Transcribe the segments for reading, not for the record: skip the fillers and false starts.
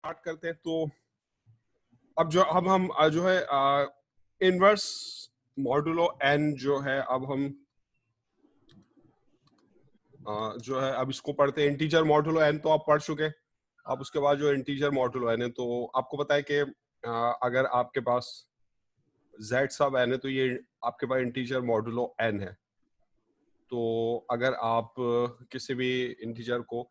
Start करते हैं। तो अब हम जो है इनवर्स मॉडुलो एन जो है अब हम जो है अब इसको पढ़ते हैं। इंटीजर मॉडुलो एन तो आप पढ़ चुके हैं। अब उसके बाद जो इंटीजर मॉडुलो एन है, तो आपको पता है कि अगर आपके पास z सब n है तो ये आपके पास इंटीजर मॉडुलो n है। तो अगर आप किसी भी इंटीजर को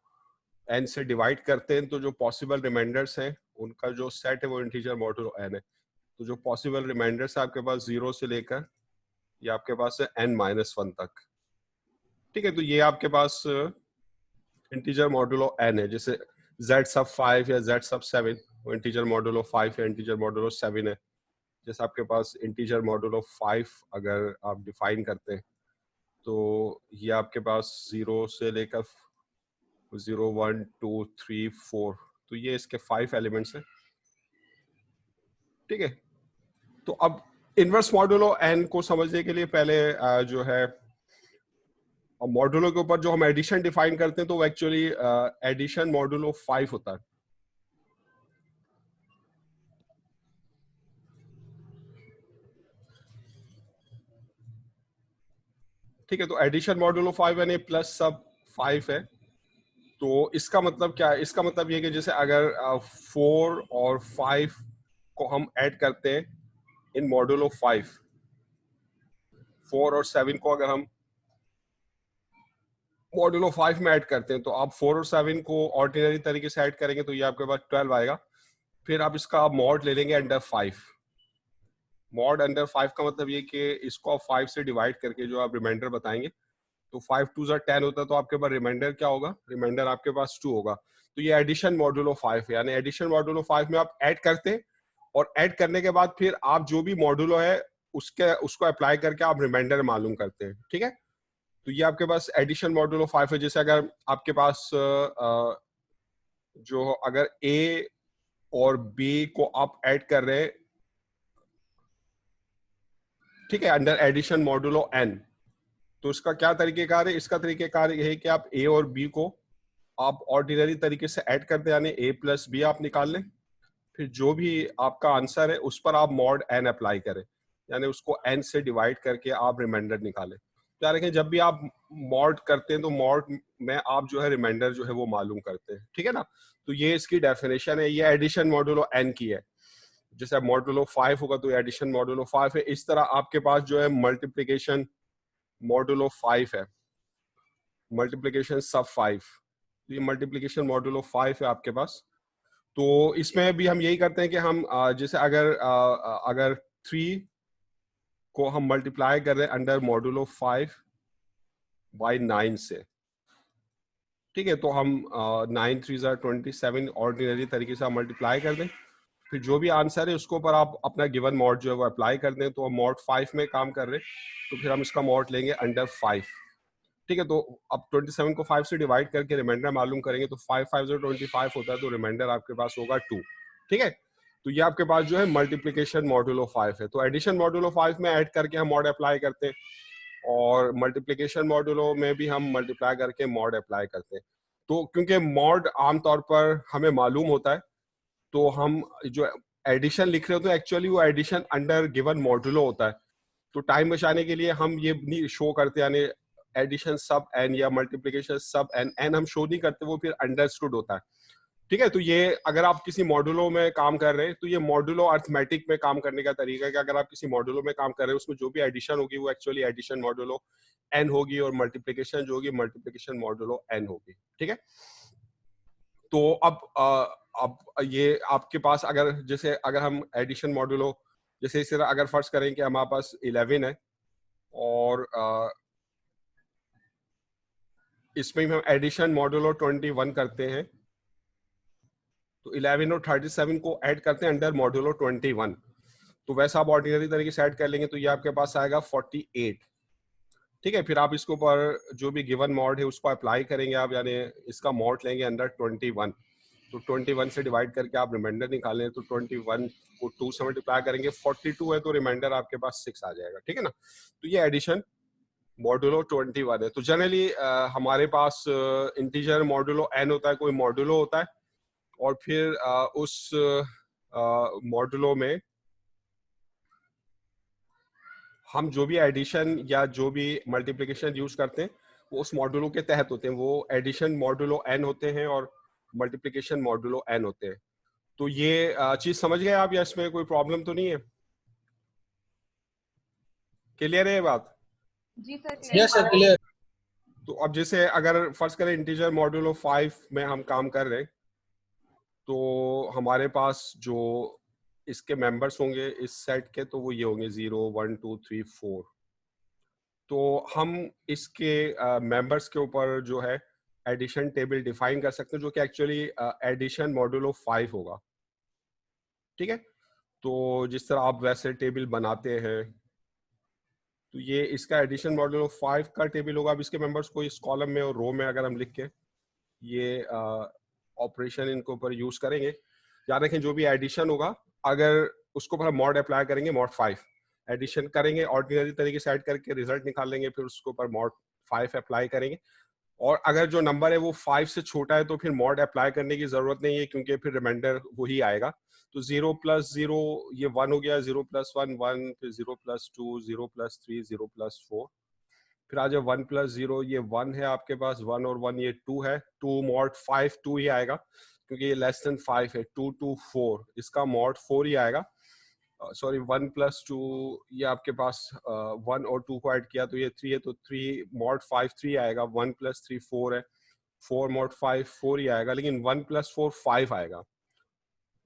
n से डिवाइड करते हैं तो जो पॉसिबल रिमाइंडर्स हैं उनका जो सेट है वो इंटीजर मॉडुलो n है। तो जो पॉसिबल रिमाइंडर्स है आपके पास 0 से लेकर ये आपके पास है n-1 तक। ठीक है, तो ये आपके पास इंटीजर मॉडुलो n है। जैसे z सब 5 या z सब 7 वो इंटीजर मॉडुलो 5 या इंटीजर मॉडुलो 7 है। जैसे आपके पास इंटीजर मॉडुलो 5 अगर आप डिफाइन करते हैं तो ये आपके पास 0 से लेकर 0 1 2 3 4, तो ये इसके 5 एलिमेंट्स हैं। ठीक है, तो अब इनवर्स मॉडुलो n को समझने के लिए पहले जो है मॉडुलो के ऊपर जो हम एडिशन डिफाइन करते हैं तो वो एक्चुअली एडिशन मॉडुलो 5 होता है। ठीक है, तो एडिशन मॉडुलो 5 यानी प्लस सब 5 है। तो इसका मतलब क्या है? इसका मतलब ये कि जैसे अगर 4 और 5 को हम ऐड करते हैं इन मॉडुलो 5, 4 और 7 को अगर हम मॉडुलो 5 में ऐड करते हैं तो आप 4 और 7 को ऑर्डिनरी तरीके से ऐड करेंगे तो ये आपके पास 12 आएगा। फिर आप इसका मॉड ले लेंगे अंडर 5। मॉड अंडर 5 का मतलब ये कि इसको आप 5 से डिवाइड करके जो आप रिमाइंडर बताएंगे तो 5 2 10 होता है, तो आपके पास रिमाइंडर क्या होगा? रिमाइंडर आपके पास 2 होगा। तो ये एडिशन मॉडुलो 5 है, यानी एडिशन मॉडुलो 5 में आप ऐड करते हैं और ऐड करने के बाद फिर आप जो भी मॉडुलो है उसको अप्लाई करके आप रिमाइंडर मालूम करते हैं। ठीक है, तो ये आपके पास एडिशन मॉडुलो 5 है। जैसे अगर आपके पास जो अगर ए और बी को आप ऐड कर रहे हैं, ठीक है, अंडर एडिशन मॉडुलो एन, तो इसका क्या तरीकेकार है? इसका तरीकेकार ये है कि आप ए और बी को आप ऑर्डिनरी तरीके से ऐड कर दें, यानी a प्लस बी आप निकाल लें। फिर जो भी आपका आंसर है उस पर आप मॉड n अप्लाई करें, यानी उसको n से डिवाइड करके आप रिमाइंडर निकालें। तो यार देखें, जब भी आप मॉड करते हैं तो मॉड में आप जो है रिमाइंडर जो है वो मालूम करते हैं। ठीक है ना, तो ये इसकी डेफिनेशन है। ये एडिशन मॉडुलो n की है। जैसे मॉडुलो 5 होगा तो एडिशन मॉडुलो 5 है। इस तरह आपके पास जो है मल्टीप्लीकेशन मॉडुलो 5 है, मल्टीप्लीकेशन सब 5। ये मल्टीप्लीकेशन मॉडुलो 5 है आपके पास। तो इसमें भी हम यही करते हैं कि हम जैसे अगर 3 को हम मल्टीप्लाई कर रहे हैं अंडर मॉडुलो 5 बाई 9 से, ठीक है, तो हम 9 3 27 ऑर्डिनरी तरीके से आप मल्टीप्लाई कर दें। फिर जो भी आंसर है उसके ऊपर आप अपना गिवन मॉड जो है वो अप्लाई कर दें। तो हम मॉड 5 में काम कर रहे हैं तो फिर हम इसका मॉड लेंगे अंडर 5। ठीक है, तो अब 27 को 5 से डिवाइड करके रिमाइंडर मालूम करेंगे तो 5 5 25 होता है, तो रिमाइंडर आपके पास होगा 2। ठीक है, तो ये आपके पास जो है मल्टीप्लीकेशन मॉडुलो 5 है। तो एडिशन मॉडुलो 5 में ऐड करके हम मॉड अप्लाई करते हैं और मल्टीप्लीकेशन मॉडुलो में भी हम मल्टीप्लाई करके मॉड अप्लाई करते हैं। तो क्योंकि मॉड आमतौर पर हमें मालूम होता है तो हम जो एडिशन लिख रहे हो तो एक्चुअली वो एडिशन अंडर गिवन मॉडुलो होता है। तो टाइम बचाने के लिए हम ये नहीं शो करते, यानी एडिशन सब एन या मल्टीप्लिकेशन सब एन, एन हम शो नहीं करते, वो फिर अंडरस्टूड होता है। ठीक है, तो ये अगर आप किसी मॉडुलो में काम कर रहे हैं तो ये मॉडुलो अर्थमेटिक में काम करने का तरीका है कि अगर आप किसी मॉडुलो में काम कर रहे हैं उसमें जो भी एडिशन होगी वो एक्चुअली एडिशन मॉडुलो एन होगी और मल्टीप्लिकेशन जो होगी मल्टीप्लिकेशन मॉडुलो एन होगी। ठीक है, तो अब ये आपके पास अगर जैसे अगर हम एडिशन मॉडुलो जैसे इस तरह अगर फर्ज करें कि हमारे पास 11 है और इसमें हम एडिशन मॉडुलो 21 करते हैं तो 11 और 37 को ऐड करते हैं अंडर मॉडुलो 21। तो वैसा आप ऑर्डिनरी तरीके से ऐड कर लेंगे तो ये आपके पास आएगा 48। ठीक है, फिर आप इसके ऊपर जो भी गिवन मॉड है उसको अप्लाई करेंगे आप, यानी इसका मॉड लेंगे अंडर 21। तो 21 से डिवाइड करके आप रिमाइंडर निकालें तो 21 को 2 से मल्टीप्लाई करेंगे, 42 है तो रिमाइंडर आपके पास 6 आ जाएगा। ठीक है ना, तो ये एडिशन मॉडुलो 21 है। तो जनरली हमारे पास इंटीजर मॉडुलो n होता है, कोई मॉडुलो होता है और फिर उस मॉडुलो में हम जो भी एडिशन या जो भी मल्टीप्लिकेशन यूज करते हैं वो उस मॉडुलो के तहत होते हैं। वो एडिशन मॉडुलो n होते हैं और मल्टीप्लिकेशन मॉडुलो n होते हैं। तो ये चीज समझ गए आप, या इसमें कोई प्रॉब्लम तो नहीं है? क्लियर है ये बात? जी सर, यस सर, क्लियर। तो अब जैसे अगर फर्स्ट करें इंटीजर मॉडुलो 5 में हम काम कर रहे हैं, तो हमारे पास जो इसके मेंबर्स होंगे इस सेट के, तो वो ये होंगे 0 1 2 3 4। तो हम इसके मेंबर्स के ऊपर जो है एडिशन टेबल डिफाइन कर सकते हैं, जो कि एक्चुअली एडिशन मॉडुलो 5 होगा। ठीक है, तो जिस तरह आप वैसे टेबल बनाते हैं, तो ये इसका एडिशन मॉडुलो 5 का टेबल होगा। अब इसके मेंबर्स को इस कॉलम में और रो में अगर हम लिख के ये ऑपरेशन इनके ऊपर यूज करेंगे, याद रखें जो भी एडिशन होगा अगर उसको ऊपर हम मॉड अप्लाई करेंगे, मॉड 5 एडिशन करेंगे, ऑर्डिनरी तरीके से ऐड करके रिजल्ट निकाल लेंगे, फिर उसके ऊपर मॉड 5 अप्लाई करेंगे। और अगर जो नंबर है वो 5 से छोटा है तो फिर मॉड अप्लाई करने की जरूरत नहीं है, क्योंकि फिर रिमाइंडर वही आएगा। तो 0 + 0 ये 1 हो गया, 0 + 1 1, फिर 0 + 2 0 + 3 0 + 4, फिर आ जाए 1 + 0 ये 1 है आपके पास, 1 और 1 ये 2 है, 2 मॉड 5 2 ही आएगा क्योंकि ये लेस देन 5 है। 2 2 4 इसका मॉड 4 ही आएगा। सॉरी 1 + 2 ये आपके पास 1 और 2 को ऐड किया तो ये 3 है, तो 3 मॉड 5 3 आएगा। 1 + 3 4 है, 4 मॉड 5 4 ही आएगा, लेकिन 1 + 4 5 आएगा।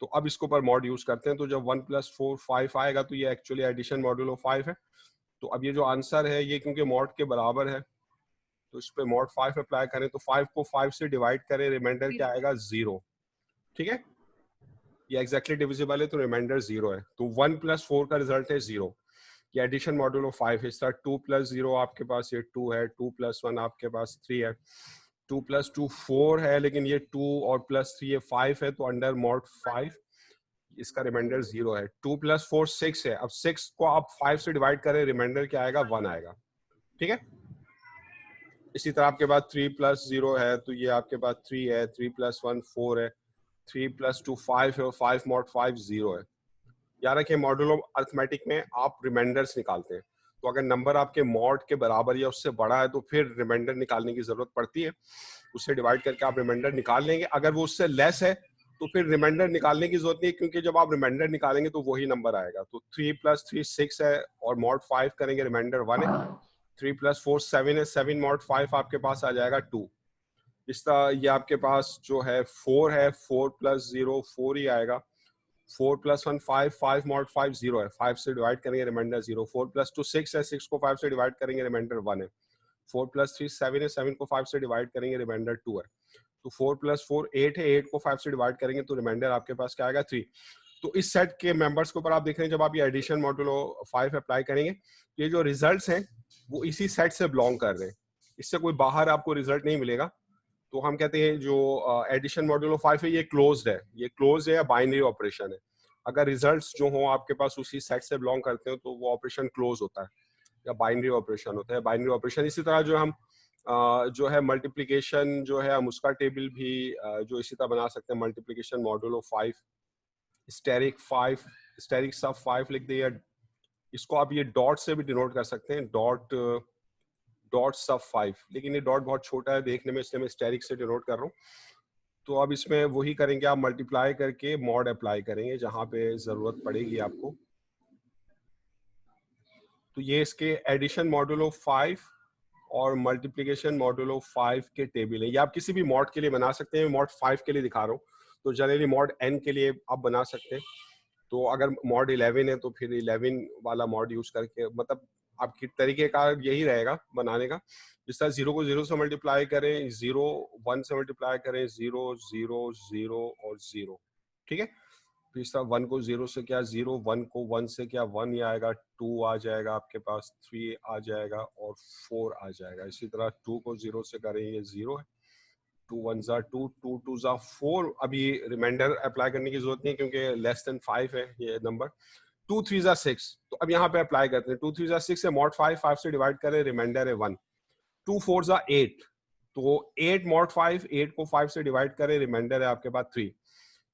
तो अब इसके ऊपर मॉड यूज करते हैं, तो जब 1 + 4 5 आएगा तो ये एक्चुअली एडिशन मॉडुलो 5 है। तो अब ये जो आंसर है ये क्योंकि मॉड के बराबर है तो इस पे मॉड 5 अप्लाई करें, तो 5 को 5 से डिवाइड करें, रिमाइंडर क्या आएगा 0। ठीक है, ये एग्जैक्टली डिविजिबल है तो रिमाइंडर 0 है। तो 1 + 4 का रिजल्ट है 0। ये एडिशन मॉडुलो 5 है। इस तरह 2 + 0 आपके पास ये 2 है, 2 + 1 आपके पास 3 है, 2 + 2 4 है, लेकिन ये 2 और +3 ये 5 है, तो अंडर मॉड 5 इसका रिमाइंडर 0 है। 2 + 4 6 है। अब 6 को आप 5 से डिवाइड करें, रिमाइंडर क्या आएगा 1 आएगा। ठीक है, इसी तरह आपके पास 3 + 0 है, तो ये आपके पास 3 है, 3 + 1 4 है, 3 + 2 5 है, और 5 मॉड 5 0 है। याद रखें मॉडुलो अरिथमेटिक में आप रिमाइंडर्स निकालते हैं, तो अगर नंबर आपके मॉड के बराबर या उससे बड़ा है तो फिर रिमाइंडर निकालने की जरूरत पड़ती है, उससे डिवाइड करके आप रिमाइंडर निकाल लेंगे। अगर वो उससे लेस है तो फिर रिमाइंडर निकालने की जरूरत नहीं है, क्योंकि जब आप रिमाइंडर निकालेंगे तो वही नंबर आएगा। तो 3 + 3 6 है और मॉड 5 करेंगे, रिमाइंडर 1 है। 3 + 4 7 है, 7 मॉड 5 आपके पास आ जाएगा 2। इस तरह ये आपके पास जो है 4 है, 4 + 0 4 ही आएगा। 4 + 1 5, 5 मॉड 5 0 है, 5 से डिवाइड करेंगे, रिमाइंडर 0। 4 + 2 6 है, 6 को 5 से डिवाइड करेंगे, रिमाइंडर 1 है। 4 + 3 7 है, 7 को 5 से डिवाइड करेंगे, रिमाइंडर 2 है। तो 4 + 4 8 है, 8 को 5 से डिवाइड करेंगे तो रिमाइंडर आपके पास क्या आएगा 3। तो इस सेट के मेंबर्स के ऊपर आप देख रहे हैं, जब आप ये एडिशन मॉडुलो 5 अप्लाई करेंगे, ये जो रिजल्ट्स हैं वो इसी सेट से बिलोंग कर रहे हैं, इससे कोई बाहर आपको रिजल्ट नहीं मिलेगा। तो हम कहते हैं जो एडिशन मॉडुलो 5 है ये क्लोज्ड है, ये क्लोज है या बाइनरी ऑपरेशन है। अगर रिजल्ट्स जो हो आपके पास उसी सेट से बिलोंग करते हो तो वो ऑपरेशन क्लोज होता है या बाइनरी ऑपरेशन होता है। बाइनरी ऑपरेशन इसी तरह जो हम जो है मल्टीप्लिकेशन जो है हम उसका टेबल भी जो इसी तरह बना सकते हैं। मल्टीप्लिकेशन मॉडुलो 5 स्टेरिक 5 स्टेरिक सब 5 लिख दिया। इसको आप ये डॉट से भी डिनोट कर सकते हैं, डॉट सब 5, लेकिन ये डॉट बहुत छोटा है देखने में, इसलिए मैं स्टेरिक से डिनोट कर रहा हूँ। तो अब इसमें वही करेंगे, आप मल्टीप्लाई करके मॉड अप्लाई करेंगे जहां पे जरूरत पड़ेगी आपको। तो ये इसके एडिशन मॉडुलो 5 और मल्टीप्लिकेशन मॉडुलो 5 के टेबल है। ये आप किसी भी मॉड के लिए बना सकते हैं, मॉड 5 के लिए दिखा रहा हूँ, तो जनरली मॉड n के लिए आप बना सकते हैं। तो अगर मॉड 11 है तो फिर 11 वाला मॉड यूज करके, मतलब आपकी तरीके का यही रहेगा बनाने का। जिस तरह 0 को 0 से मल्टीप्लाई करें, 0 1 से मल्टीप्लाई करें, 0 0 0 और 0। ठीक है, तो इस तरह 1 को 0 से क्या 0, 1 को 1 से क्या 1 ही आएगा, 2 आ जाएगा आपके पास, 3 आ जाएगा और 4 आ जाएगा। इसी तरह 2 को 0 से करें, ये 0 है, 2 1 ज़ा 2, 2 2 ज़ा 4। अभी रिमाइंडर अप्लाई करने की जरूरत नहीं क्योंकि लेस देन 5 है ये नंबर। 2 3 ज़ा 6, तो अब यहाँ पे अप्लाई करते हैं। 2 3 ज़ा 6 है, मॉड 5 5 से डिवाइड करें, रिमाइंडर है 1। 2 4 ज़ा 8, तो 8 मॉड 5 8 को 5 से डिवाइड करें, रिमाइंडर है आपके पास 3।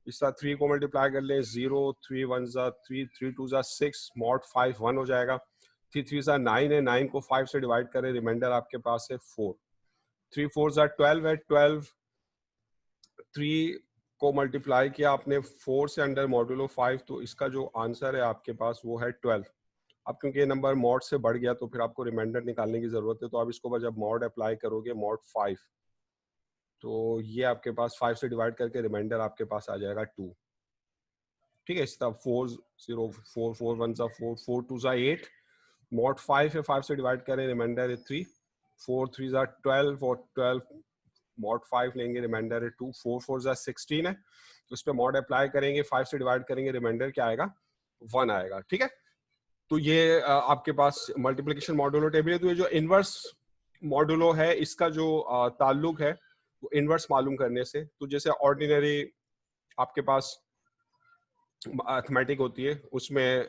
इस तरह 3 को मल्टीप्लाई कर लें, 0, 3 1 जा 3, 3 2 जा 6, मॉड 5 1 हो जाएगा, 3 3 जा 9 है, 9 को 5 से डिवाइड करें, रिमाइंडर आपके पास है 4, 3 4 जा 12 है, 12 3 को मल्टीप्लाई किया आपने 4 से अंडर मॉड्यूलो 5, तो इसका जो आंसर है आपके पास वो है 12। अब क्योंकि ये नंबर मॉड से बढ़ गया तो फिर आपको रिमाइंडर निकालने की जरूरत है, तो आप इसको जब मॉड अप्लाई करोगे मॉड 5, तो ये आपके पास 5 से डिवाइड करके रिमाइंडर आपके पास आ जाएगा 2। ठीक है, इस तरह 4 0 4 4 1 जा 4, 4 2 जा 8, मॉड 5 है, 5 से डिवाइड करें, रिमाइंडर है 3, 4 3 जा 12 और 12 मॉड 5 लेंगे, रिमाइंडर है 2, 4 4 जा 16 है, तो उस पर मॉड अप्लाई करेंगे, 5 से डिवाइड करेंगे, रिमाइंडर क्या आएगा 1 आएगा। ठीक है, तो ये आपके पास मल्टीप्लिकेशन मॉडुलो टेबल है। तो ये जो इनवर्स मॉडुलो है इसका जो ताल्लुक है वो इनवर्स मालूम करने से, तो जैसे ऑर्डिनरी आपके पास अर्थमेटिक होती है उसमें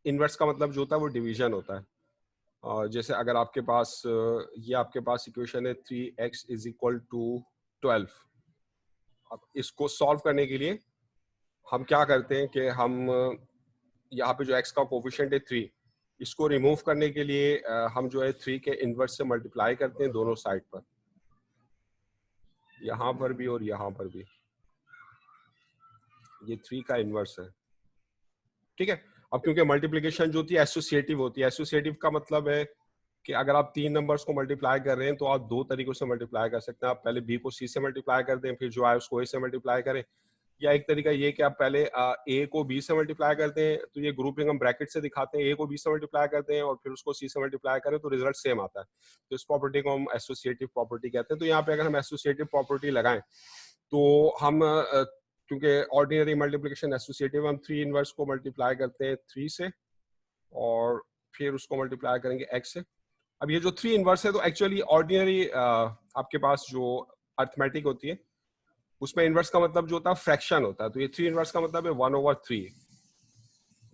इनवर्स का मतलब जो होता है वो डिवीजन होता है। जैसे अगर आपके पास ये आपके पास इक्वेशन है 3x इज इक्वल टू 12, अब इसको सॉल्व करने के लिए हम क्या करते हैं कि हम यहाँ पे जो x का कोफिशिएंट है 3, इसको रिमूव करने के लिए हम जो है 3 के इनवर्स से मल्टीप्लाई करते हैं दोनों साइड पर, यहाँ पर भी और यहाँ पर भी, ये 3 का इनवर्स है। ठीक है, अब क्योंकि मल्टीप्लिकेशन जो होती है एसोसिएटिव होती है, एसोसिएटिव का मतलब है कि अगर आप 3 नंबर्स को मल्टीप्लाई कर रहे हैं तो आप 2 तरीकों से मल्टीप्लाई कर सकते हैं। आप पहले b को c से मल्टीप्लाई कर दें, फिर जो आए उसको a से मल्टीप्लाई करें, या एक तरीका ये कि आप पहले a को b से मल्टीप्लाई करते हैं, तो ये ग्रुपिंग हम ब्रैकेट से दिखाते हैं, a को b से मल्टीप्लाई करते हैं और फिर उसको c से मल्टीप्लाई करें तो रिजल्ट सेम आता है, तो इस प्रॉपर्टी को हम एसोसिएटिव प्रॉपर्टी कहते हैं। तो यहाँ पे अगर हम एसोसिएटिव प्रॉपर्टी लगाएं तो हम क्योंकि ऑर्डिनरी मल्टीप्लिकेशन एसोसिएटिव, हम 3 इनवर्स को मल्टीप्लाई करते हैं 3 से और फिर उसको मल्टीप्लाई करेंगे x से। अब ये जो 3 इनवर्स है तो एक्चुअली ऑर्डिनरी आपके पास जो अर्थमेटिक होती है उसमें इनवर्स का मतलब जो होता है फ्रैक्शन होता है, तो ये 3 इनवर्स का मतलब है 1/3।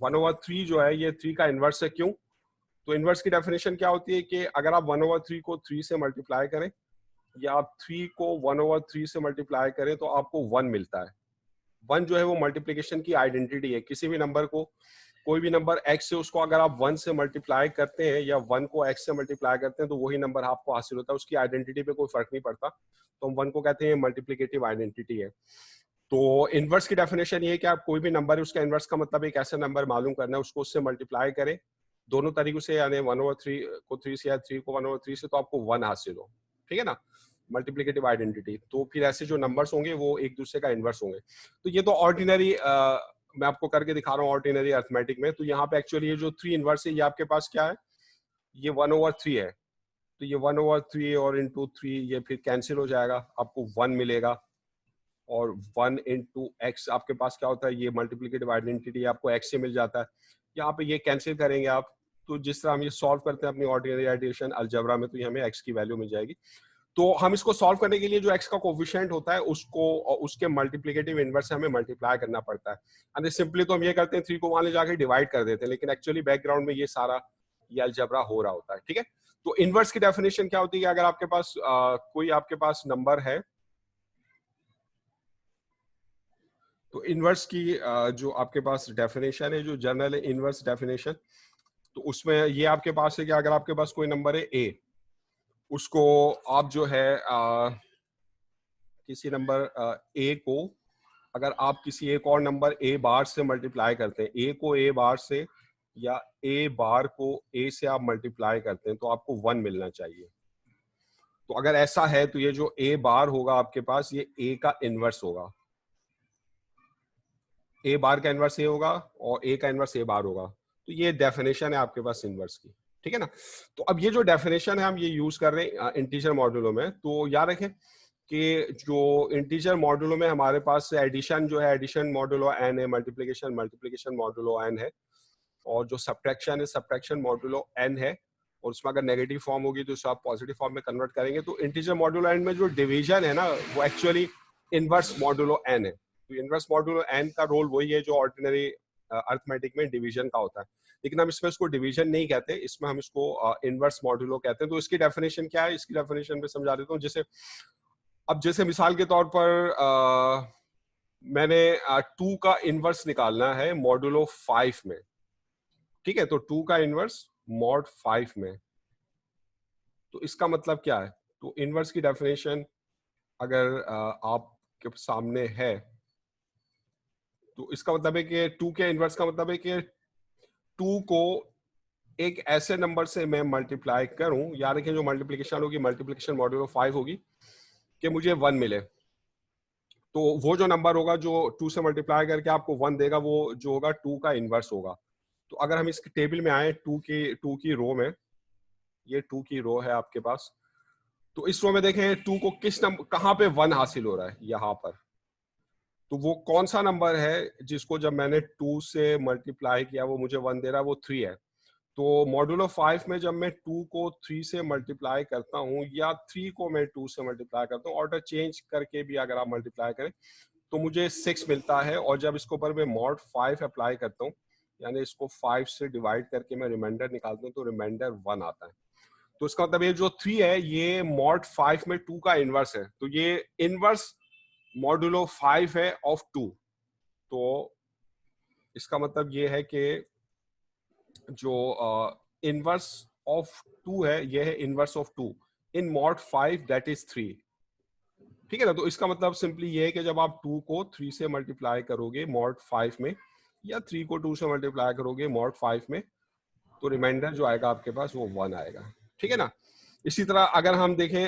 1/3 जो है ये 3 का इनवर्स है। क्यों? तो इनवर्स की डेफिनेशन क्या होती है कि अगर आप 1/3 को 3 से मल्टीप्लाई करें या आप 3 को 1/3 से मल्टीप्लाई करें तो आपको 1 मिलता है। 1 जो है वो मल्टीप्लिकेशन की आइडेंटिटी है। किसी भी नंबर को, कोई भी नंबर x से, उसको अगर आप 1 से मल्टीप्लाई करते हैं या 1 को x से मल्टीप्लाई करते हैं तो वही नंबर आपको हासिल होता है, उसकी आइडेंटिटी पे कोई फर्क नहीं पड़ता, तो हम 1 को कहते हैं मल्टीप्लिकेटिव आइडेंटिटी है। तो इनवर्स की डेफिनेशन ये है कि आप कोई भी नंबर है उसका इनवर्स का मतलब एक ऐसा नंबर मालूम करना है, उसको उससे मल्टीप्लाई करें दोनों तरीकों से, यानी 1/3 को 3 से या 3 को 1/3 से, तो आपको 1 हासिल हो। ठीक है ना, मल्टीप्लिकेटिव आइडेंटिटी। तो फिर ऐसे जो नंबर्स होंगे वो एक दूसरे का इनवर्स होंगे। तो ये तो ऑर्डिनरी मैं आपको करके दिखा रहा हूँ ऑर्डिनरी अर्थमेटिक में। तो यहाँ पे एक्चुअली ये जो 3 इनवर्स है ये आपके पास क्या है, ये 1/3 है, तो ये 1/3 और इंटू 3 ये फिर कैंसिल हो जाएगा, आपको 1 मिलेगा, और 1 इंटू एक्स आपके पास क्या होता है, ये मल्टीप्लिकेटिव आइडेंटिटी आपको एक्स से मिल जाता है। यहाँ पे ये कैंसिल करेंगे आप, तो जिस तरह हम ये सॉल्व करते हैं अपनी ऑर्डिनरी एडिशन अलजेब्रा में, तो ये हमें एक्स की वैल्यू मिल जाएगी। तो हम इसको सॉल्व करने के लिए जो एक्स का कोफिशिएंट होता है उसको उसके मल्टीप्लिकेटिव इनवर्स से हमें मल्टीप्लाई करना पड़ता है। एंड सिंपली तो हम ये करते हैं 3 को वहां ले जाके डिवाइड कर देते हैं, लेकिन एक्चुअली बैकग्राउंड में ये सारा ये अलजेब्रा हो रहा होता है। ठीक है, तो इनवर्स की डेफिनेशन क्या होती है, अगर आपके पास कोई आपके पास नंबर है, तो इनवर्स की जो आपके पास डेफिनेशन है, जो जनरल इनवर्स डेफिनेशन, तो उसमें ये आपके पास है कि अगर आपके पास कोई नंबर है a, उसको आप जो है किसी नंबर a को अगर आप किसी एक और नंबर a बार से मल्टीप्लाई करते हैं, a को a बार से या a बार को a से आप मल्टीप्लाई करते हैं, तो आपको 1 मिलना चाहिए। तो अगर ऐसा है तो ये जो a बार होगा आपके पास, ये a का इनवर्स होगा, a बार का इनवर्स a होगा और a का इनवर्स a बार होगा। तो ये डेफिनेशन है आपके पास इनवर्स की। ठीक है ना, तो अब ये जो डेफिनेशन है हम ये यूज कर रहे हैं इंटीजर मॉड्यूलो में। तो याद रखें कि जो इंटीजर मॉड्यूलो में हमारे पास एडिशन जो है, एडिशन मॉड्यूलो n है, मल्टीप्लिकेशन मल्टीप्लिकेशन मॉड्यूलो n है, और जो सब्ट्रैक्शन है सब्ट्रैक्शन मॉड्यूलो n है, और उसमें अगर नेगेटिव फॉर्म होगी तो उसे आप पॉजिटिव फॉर्म में कन्वर्ट करेंगे। तो इंटीजर मॉड्यूलो n में जो डिवीजन है ना, वो एक्चुअली इनवर्स मॉड्यूलो n है। तो इनवर्स मॉड्यूलो n का रोल वही है जो ऑर्डिनरी अर्थमेटिक में डिवीजन का होता है, लेकिन हम इसमें इसको डिवीजन नहीं कहते, इसमें हम इसको इनवर्स मॉड्यूलो कहते हैं। तो इसकी डेफिनेशन क्या है, इसकी डेफिनेशन में समझा देता हूँ। जैसे अब जैसे मिसाल के तौर पर मैंने 2 का इनवर्स निकालना है मॉडुलो 5 में, ठीक है। तो 2 का इनवर्स मॉड 5 में, तो इसका मतलब क्या है? तो इनवर्स की डेफिनेशन अगर आपके सामने है, तो इसका मतलब है कि 2 के इनवर्स का मतलब है कि 2 को एक ऐसे नंबर से मैं मल्टीप्लाई करूं, याद रखें जो मल्टीप्लिकेशन होगी, मल्टीप्लिकेशन मॉड्यूलो 5 होगी, कि मुझे 1 मिले। तो वो जो नंबर होगा जो 2 से मल्टीप्लाई करके आपको 1 देगा, वो जो होगा 2 का इनवर्स होगा। तो अगर हम इसके टेबल में आए 2 की रो में, ये 2 की रो है आपके पास, तो इस रो में देखें 2 को किस नंबर, कहाँ पे 1 हासिल हो रहा है, यहाँ पर। तो वो कौन सा नंबर है जिसको जब मैंने 2 से मल्टीप्लाई किया वो मुझे 1 दे रहा है? वो 3 है। तो मॉड्यूलो 5 में जब मैं 2 को 3 से मल्टीप्लाई करता हूँ, या 3 को मैं 2 से मल्टीप्लाई करता हूँ, ऑर्डर चेंज करके भी अगर आप मल्टीप्लाई करें तो मुझे 6 मिलता है। और जब इसके ऊपर मैं मॉड 5 अप्लाई करता हूँ, यानी इसको 5 से डिवाइड करके मैं रिमाइंडर निकालता हूँ, तो रिमाइंडर 1 आता है। तो इसका मतलब ये जो 3 है ये मॉड 5 में 2 का इनवर्स है। तो ये इनवर्स मॉड्यूलो 5 है ऑफ 2। तो इसका मतलब ये है कि जो इनवर्स ऑफ 2 है, ये है inverse of 2 in mod 5 that is 3, ठीक है ना। तो इसका मतलब सिंपली ये है कि जब आप 2 को 3 से मल्टीप्लाई करोगे मॉड 5 में, या 3 को 2 से मल्टीप्लाई करोगे मॉड 5 में, तो रिमाइंडर जो आएगा आपके पास वो 1 आएगा, ठीक है ना। इसी तरह अगर हम देखें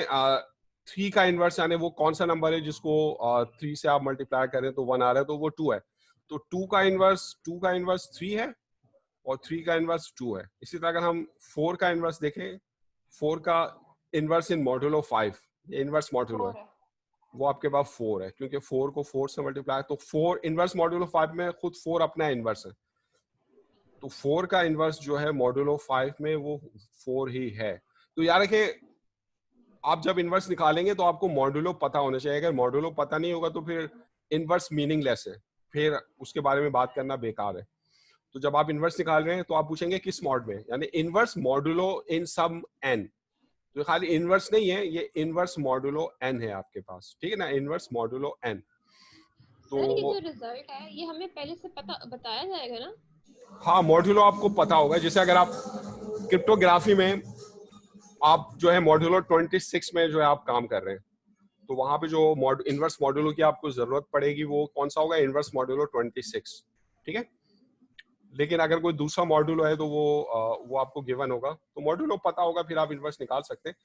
3 का इनवर्स, यानी वो कौन सा नंबर है जिसको 3 से आप मल्टीप्लाई करें तो 1 आ रहा है, तो वो 2 है। तो 2 का इनवर्स 3 है, और 3 का इनवर्स 2 है। इसी तरह अगर हम 4 का इनवर्स देखें, 4 का इनवर्स इन मॉड्यूलो 5, ये इनवर्स मॉड्यूलो है, 4 है। वो आपके पास 4 है, क्योंकि 4 को 4 से मल्टीप्लाई, तो 4 इनवर्स मॉड्यूलो 5 में खुद 4 अपना इनवर्स है। तो 4 का इनवर्स जो है मॉड्यूलो 5 में वो 4 ही है। तो याद रखिए, आप जब इनवर्स निकालेंगे तो आपको मॉड्यूलो पता होना चाहिए। अगर मॉड्यूलो पता नहीं होगा तो फिर इनवर्स मीनिंगलेस है, फिर उसके बारे में बात करना बेकार है। तो जब आप इनवर्स निकाल रहे हैं तो आप पूछेंगे किस मॉड में, यानी इनवर्स मॉड्यूलो इन सम एन। तो खाली इनवर्स नहीं है, ये इनवर्स मॉड्यूलो एन है आपके पास, ठीक है ना, इनवर्स मॉड्यूलो एन। सर ये तो जो रिजल्ट है ये हमें पहले से पता बताया जाएगा ना? हाँ, मॉड्यूलो आपको पता होगा। जैसे अगर आप क्रिप्टोग्राफी में आप जो है मॉड्यूलो 26 में जो है आप काम कर रहे हैं, तो वहां पे जो इनवर्स मॉड्यूलो की आपको जरूरत पड़ेगी वो कौन सा होगा? इनवर्स मॉड्यूलो 26, ठीक है। लेकिन अगर कोई दूसरा मॉड्यूलो है तो वो आपको गिवन होगा, तो मॉड्यूलो पता होगा, फिर आप इनवर्स निकाल सकते हैं।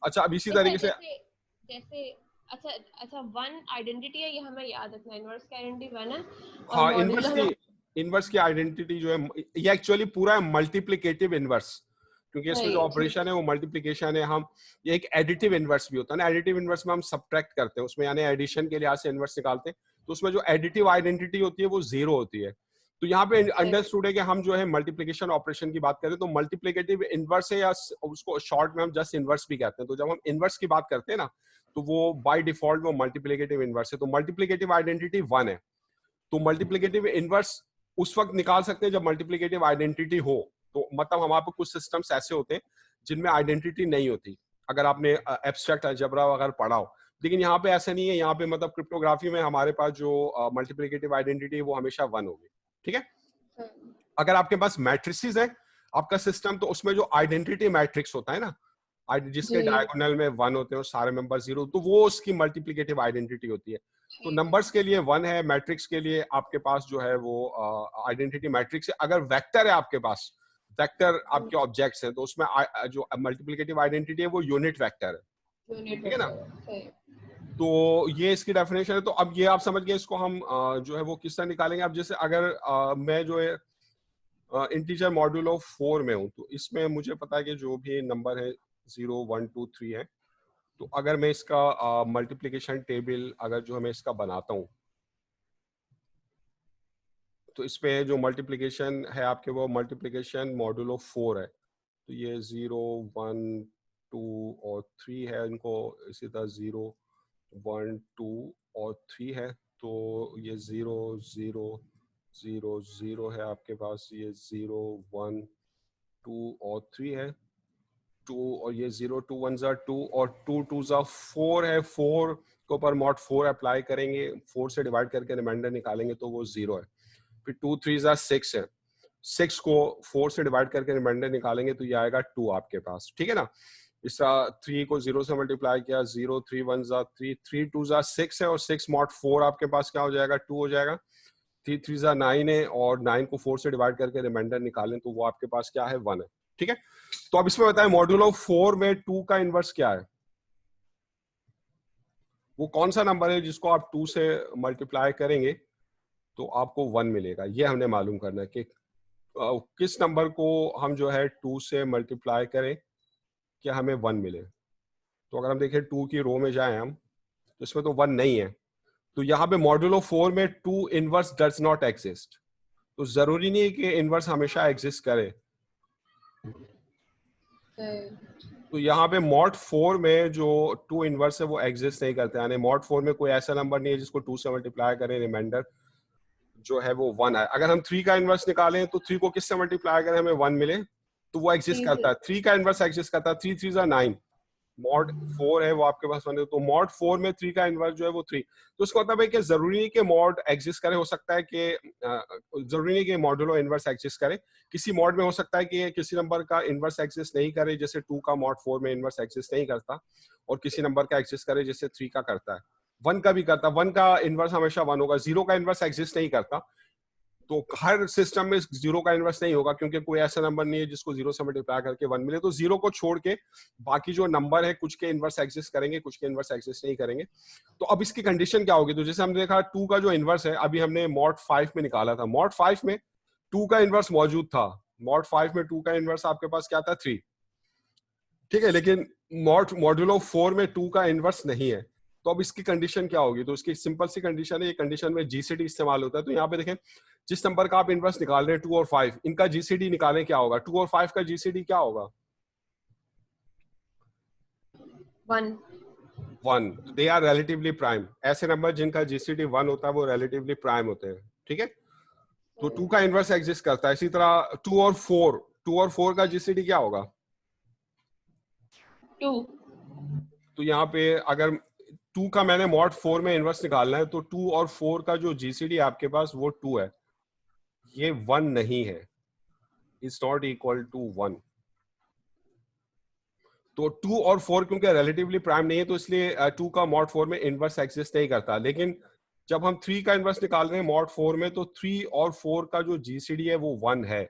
अच्छा, अब इसी नहीं सर, तरीके से, जैसे जैसे अच्छा अच्छा, 1 आइडेंटिटी है, ये हमें याद रखना है, इनवर्स की आइडेंटिटी 1 है और हाँ, मॉड्यूलो हमें। इनवर्स की आइडेंटिटी जो है ये एक्चुअली पूरा है मल्टीप्लिकेटिव इनवर्स, क्योंकि इसमें जो राइट। ऑपरेशन है वो मल्टीप्लिकेशन है। हम ये एक एडिटिव इनवर्स भी होता है ना, एडिटिव इनवर्स में हम सब्ट्रैक्ट करते हैं उसमें, यानी एडिशन के लिहाज से इनवर्स निकालते हैं, तो उसमें जो एडिटिव आइडेंटिटी होती है वो 0 होती है। तो यहाँ पे करेक्ट। अंडरस्टूड है कि हम जो है मल्टीप्लिकेशन ऑपरेशन की बात करें तो मल्टीप्लिकेटिव इनवर्स है, या उसको शॉर्ट में हम जस्ट इनवर्स भी कहते हैं। तो जब हम इनवर्स की बात करते हैं ना, तो वो बाय डिफॉल्ट वो मल्टीप्लिकेटिव इनवर्स है। तो मल्टीप्लिकेटिव आइडेंटिटी 1 है। तो मल्टीप्लिकेटिव इनवर्स उस वक्त निकाल सकते हैं जब मल्टीप्लिकेटिव आइडेंटिटी हो। तो मतलब हमारे पास कुछ सिस्टम्स ऐसे होते हैं जिनमें आइडेंटिटी नहीं होती, अगर आपने एब्स्ट्रैक्ट अलजेब्रा वगैरह पढ़ा हो। लेकिन यहाँ पे ऐसा नहीं है, यहाँ पे मतलब क्रिप्टोग्राफी में हमारे पास जो मल्टीप्लिकेटिव आइडेंटिटी है वो हमेशा 1 होगी, ठीक है। अगर आपके पास मैट्रिसेस है आपका सिस्टम, तो उसमें जो आइडेंटिटी मैट्रिक्स होता है ना, जिसके जी। डायगोनल में 1 होते हैं और सारे मेंबर 0, तो वो उसकी मल्टीप्लिकेटिव आइडेंटिटी होती है। तो नंबर्स के लिए 1 है, मैट्रिक्स के लिए आपके पास जो है वो आइडेंटिटी मैट्रिक्स है। अगर वेक्टर है आपके पास, वेक्टर आपके ऑब्जेक्ट्स हैं, तो उसमें जो मल्टीप्लिकेटिव आइडेंटिटी है वो यूनिट वेक्टर है, यूनिट ठीक है ना। वेक्टर सही। तो ये इसकी डेफिनेशन है। तो अब ये आप समझ गए, इसको हम जो है वो किस तरह निकालेंगे। अब जैसे अगर मैं जो है इंटीजर मॉड्यूलो 4 में हूँ, तो इसमें मुझे पता है कि जो भी नंबर है 0 1 2 3 है। तो अगर मैं इसका मल्टीप्लिकेशन टेबल अगर जो है मैं इसका बनाता हूँ, तो इसमें जो मल्टीप्लिकेशन है आपके वो मल्टीप्लिकेशन मॉड्यूलो 4 है। तो ये 0 1 2 और 3 है, इनको इसी तरह 0 1 2 और 3 है। तो ये 0 0 0 0 है आपके पास, ये 0 1 2 और 3 है, 2 और ये 0 2 1 ज़ा 2 और 2 2 ज़ा 4 है, 4 के ऊपर मॉड 4 अप्लाई करेंगे, 4 से डिवाइड करके रिमाइंडर निकालेंगे तो वो 0 है। फिर 2 3 जा 6 है, 6 को 4 से डिवाइड करके रिमाइंडर निकालेंगे तो ये आएगा 2 आपके पास, ठीक है ना। इस 3 को 0 से मल्टीप्लाई किया, 0 3 1 जा 3, 3 2 जा 6 है और 6 मॉड 4 आपके पास क्या हो जाएगा, 2 हो जाएगा। 3 3 जा 9 है और 9 को 4 से डिवाइड करके रिमाइंडर निकालें तो वो आपके पास क्या है, 1 है, ठीक है। तो अब इसमें बताएं मॉड्यूलो 4 में 2 का इनवर्स क्या है, वो कौन सा नंबर है जिसको आप 2 से मल्टीप्लाई करेंगे तो आपको 1 मिलेगा। ये हमने मालूम करना है कि किस नंबर को हम जो है 2 से मल्टीप्लाई करें कि हमें 1 मिले। तो अगर हम देखें 2 की रो में जाएं हम तो इसमें तो 1 नहीं है, तो यहाँ पे मॉड्यूलो 4 में 2 इनवर्स डज नॉट एग्जिस्ट। तो जरूरी नहीं है कि इनवर्स हमेशा एग्जिस्ट करे। तो यहाँ पे मॉड 4 में जो 2 इनवर्स है वो एग्जिस्ट नहीं करते, यानी मॉड 4 में कोई ऐसा नंबर नहीं है जिसको 2 से मल्टीप्लाई करें रिमाइंडर जो है वो 1 है। अगर हम 3 का इनवर्स निकालें तो 3 को किससे मल्टीप्लाई करें हमें 1 मिले तो वो एग्जिस्ट करता है। 3 का इनवर्स एग्जिस्ट करता है, 3 3 जा 9, मॉड 4 है वो आपके पास 1 है, तो मॉड 4 में 3 का इनवर्स जो है वो 3। तो इसका मतलब है कि जरूरी नहीं कि मॉड एग्जिस्ट करे, हो सकता है कि जरूरी नहीं कि मॉडुलो इनवर्स एग्जिस्ट करे। किसी मॉड में हो सकता है कि किसी नंबर का इनवर्स एग्जिस्ट नहीं करे, जैसे 2 का मॉड 4 में इनवर्स एग्जिस्ट नहीं करता, और किसी नंबर का एग्जिस्ट करे जैसे 3 का करता है, 1 का भी करता। 1 का इनवर्स हमेशा 1 होगा, 0 का इनवर्स एग्जिस्ट नहीं करता। तो हर सिस्टम में 0 का इनवर्स नहीं होगा क्योंकि कोई ऐसा नंबर नहीं है जिसको 0 से मल्टीप्लाई करके 1 मिले। तो 0 को छोड़ के बाकी जो नंबर है कुछ के इनवर्स एग्जिस्ट करेंगे, कुछ के इनवर्स एग्जिस्ट नहीं करेंगे। तो अब इसकी कंडीशन क्या होगी, तो जैसे हमने देखा 2 का जो इनवर्स है अभी हमने मॉड 5 में निकाला था, मॉड 5 में 2 का इनवर्स मौजूद था। मॉड 5 में 2 का इनवर्स आपके पास क्या था, 3, ठीक है। लेकिन मॉड्यूलो 4 में 2 का इनवर्स नहीं है। तो अब इसकी कंडीशन क्या होगी, तो इसकी सिंपल सी कंडीशन है, ये कंडीशन में जीसीडी इस्तेमाल होता है। तो यहाँ पे देखें जिस नंबर का आप इनवर्स निकाल रहे हैं 2 और 5, इनका जीसीडी निकालें, क्या होगा 2 और 5 का जीसीडी क्या होगा, 1। They are relatively prime. ऐसे नंबर जिनका जीसीडी 1 होता है वो रिलेटिवली प्राइम होते हैं, ठीक है। तो 2 का इनवर्स एग्जिस्ट करता है। इसी तरह 2 और 4 का जीसीडी क्या होगा, 2। तो यहाँ पे अगर 2 का मैंने मॉड 4 में इनवर्स निकालना है तो 2 और 4 का जो जीसीडी आपके पास वो 2 है, ये 1 नहीं है, इज नॉट इक्वल टू 1। तो 2 और 4 क्योंकि रिलेटिवली प्राइम नहीं है तो इसलिए 2 का मॉड 4 में इनवर्स एग्जिस्ट नहीं करता। लेकिन जब हम 3 का इनवर्स निकाल रहे हैं मॉड 4 में तो 3 और 4 का जो जीसीडी है वो 1 है।